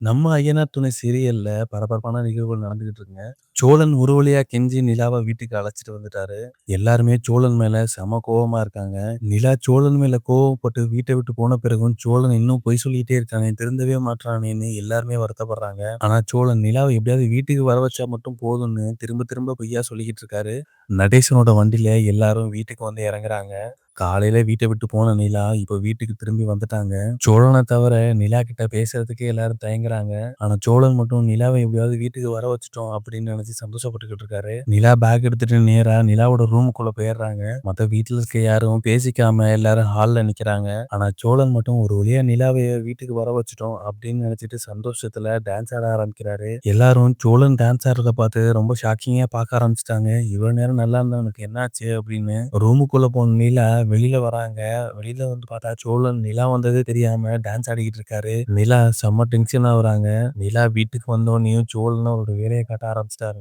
நம்ம ஐயனார் துணை சீரியல்ல பரபரப்பான நிகழ்வுகள் நடந்துகிட்டு இருக்குங்க. சோழன் ஒரு வழியா கெஞ்சி நிலாவ வீட்டுக்கு அழைச்சிட்டு வந்துட்டாரு. எல்லாருமே சோழன் மேல செம கோவமா இருக்காங்க. நிலா சோழன் மேல கோவப்பட்டு வீட்ட விட்டு போன பிறகும் சோழன் இன்னும் பொய் சொல்லிட்டே இருக்கானே, திருந்தவே மாட்றானேன்னு எல்லாருமே வருத்தப்படுறாங்க. ஆனா சோழன் நிலாவ எப்படியாவது வீட்டுக்கு வர வச்சா மட்டும் போதும்னு திரும்ப திரும்ப பொய்யா சொல்லிக்கிட்டு இருக்காரு. நடேசனோட வண்டியில எல்லாரும் வீட்டுக்கு வந்து இறங்குறாங்க. காலையில வீட்ட விட்டு போன நிலா இப்ப வீட்டுக்கு திரும்பி வந்துட்டாங்க. சோழன தவிர நிலா கிட்ட பேசுறதுக்கே எல்லாரும் தயங்குறாங்க. ஆனா சோழன் மட்டும் நிலாவ எப்படியாவது வீட்டுக்கு வர வச்சுட்டோம் அப்படின்னு நினைச்சு சந்தோஷப்பட்டுக்கிட்டு இருக்காரு. நிலா பேக் எடுத்துட்டு நேரா நிலாவோட ரூமுக்குள்ள போயிடுறாங்க. மத்த வீட்ல இருக்க யாரும் பேசிக்காம எல்லாரும் ஹால்ல நிக்கிறாங்க. ஆனா சோழன் மட்டும் ஒரு வழியா நிலாவ வீட்டுக்கு வர வச்சுட்டோம் அப்படின்னு நினைச்சிட்டு சந்தோஷத்துல டான்ஸ் ஆட ஆரம்பிக்கிறாரு. எல்லாரும் சோழன் டான்ஸ் ஆடுறத பார்த்து ரொம்ப ஷாக்கிங்கா பார்க்க ஆரம்பிச்சிட்டாங்க. இவ்வளவு நேரம் நல்லா இருந்தவனுக்கு என்னாச்சு அப்படின்னு. ரூமுக்குள்ள போன நிலா வெளியில வராங்க. வெளியில வந்து பார்த்தா சோழன் நிலா வந்ததே தெரியாம டான்ஸ் ஆடிக்கிட்டு இருக்காரு. நிலா செம்ம டென்ஷன் ஆகுறாங்க. நிலா வீட்டுக்கு வந்தோடனேயும் சோழன் அவரோட வேலையை காட்ட ஆரம்பிச்சிட்டாருங்க.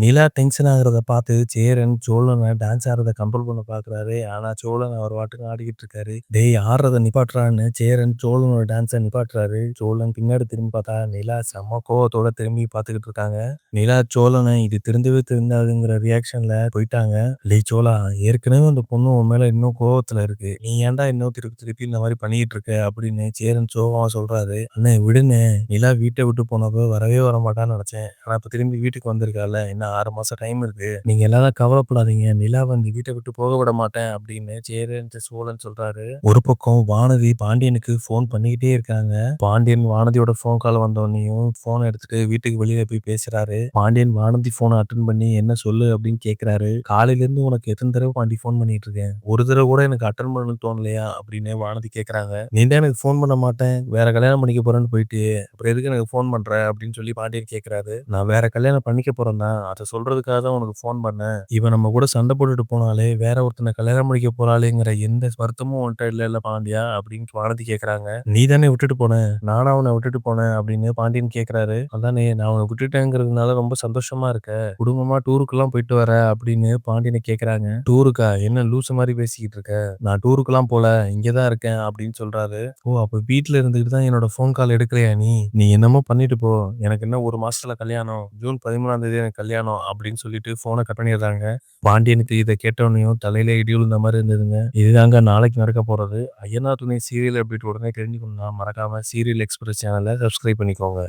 நிலா டென்ஷன் ஆகுறத பார்த்து சேரன் சோழனை டான்ஸ் ஆடுறத கண்ட்ரோல் பண்ண பாக்குறாரு. ஆனா சோழன் அவர் பாட்டுக்கு ஆடிக்கிட்டு இருக்காரு. டேய் ஆடுறத நிப்பாட்டுறான்னு சேரன் சோழனோட டான்ஸை நிப்பாட்டுறாரு. சோழன் பின்னாடி திரும்பி பார்த்தா நிலா செம்ம கோவத்தோட திரும்பி பார்த்துக்கிட்டு இருக்காங்க. நிலா சோழனை இது திருந்தவே திருந்தாதுங்கிற ரியாக்ஷன்ல போயிட்டாங்க. டேய் சோழா, ஏற்கனவே அந்த பொண்ணு உன் மேல இன்னும் கோவத்துல இருக்கு. நீ ஏன்டா இன்னும் திருப்பி திருப்பி இந்த மாதிரி பண்ணிட்டு இருக்க அப்படின்னு சேரன் சோகமா சொல்றாரு. அண்ணே விடுண்ணே, நிலா வீட்டை விட்டு போனப்ப வரவே வர மாட்டான்னு நினைச்சேன். ஆனா இப்ப திரும்பி வீட்டுக்கு வந்திருக்கால, இன்னும் 6 மாசம் டைம் இருக்கு. நீங்க எல்லாரும் கவலைப்படாதீங்க, நிலா வந்து வீட்டை விட்டு போக விட மாட்டேன் அப்படின்னு சேரன் சோழன் சொல்றாரு. ஒரு பக்கம் வானதி பாண்டியனுக்கு போன் பண்ணிக்கிட்டே இருக்காங்க. பாண்டியன் வானதியோட போன் கால் வந்தோடனையும் போன் எடுத்துட்டு வீட்டுக்கு வெளியில போய் பேசுறாரு. பாண்டியன் வானதி போனை அட்டன் பண்ணி என்ன சொல்லு அப்படின்னு கேக்குறாரு. காலையில இருந்து உனக்கு எத்தனை தடவை பாண்டி போன் பண்ணிட்டு இருக்கேன், ஒரு தடவை கூட எனக்கு அட்டன் பண்ணணும்னு தோணலையா அப்படின்னு வானதி கேக்குறாங்க. நீ தான் எனக்கு போன் பண்ண மாட்டேன், வேற கல்யாணம் பண்ணிக்க போறேன்னு போயிட்டு அப்புறம் எதுக்கு எனக்கு போன் பண்ற அப்படின்னு சொல்லி பாண்டியன் கேக்குறாரு. நான் வேற கல்யாணம் பண்ணிக்க போறேன் தான், அதை சொல்றதுக்காக தான் உனக்கு போன் பண்ணேன். இவன் நம்ம கூட சண்டை போட்டுட்டு போனாலே வேற ஒருத்தனை கல்யாணம் பண்ணிக்க போறாளேங்கிற எந்த வருத்தமும் உன்கிட்ட இல்ல பாண்டியா அப்படின்னு வானதி கேக்குறாங்க. நீ தானே விட்டுட்டு போன, நானா அவனை விட்டுட்டு போனேன் அப்படின்னு பாண்டியன் கேக்குறாரு. அதானே நான் அவனை விட்டுட்டேங்கிறதுனால ரொம்ப சந்தோஷமா இருக்க, குடும்பமா டூருக்குலாம் போயிட்டு வர அப்படின்னு பாண்டியனை கேக்குறாங்க. டூருக்கா, என்ன லூசு மாதிரி பேசிக்கிட்டு இருக்க, நான் டூருக்குலாம் போல, இங்கதான் இருக்கேன் அப்படின்னு சொல்றாரு. ஓ அப்ப வீட்டுல இருந்துகிட்டு தான் என்னோட போன் கால் எடுக்கலையா நீ நீ என்னமோ பண்ணிட்டு போ, எனக்கு என்ன ஒரு மாசத்துல கல்யாணம், ஜூன் 13ஆம் தேதி எனக்கு கல்யாணம் அப்படின்னு சொல்லிட்டு போனை கட் பண்ணிடுறாங்க. பாண்டியனுக்கு இதை கேட்டவனையும் தலையில இடி விழுந்த மாதிரி இருந்ததுங்க. இதுதாங்க நாளைக்கு நடக்க போறது. ஐயனார் துணை சீரியல் அப்டேட் உடனே தெரிஞ்சுக்கணும்னா மறக்காம சீரியல் எக்ஸ்பிரஸ் சேனலை சப்ஸ்கிரைப் பண்ணிக்கோங்க.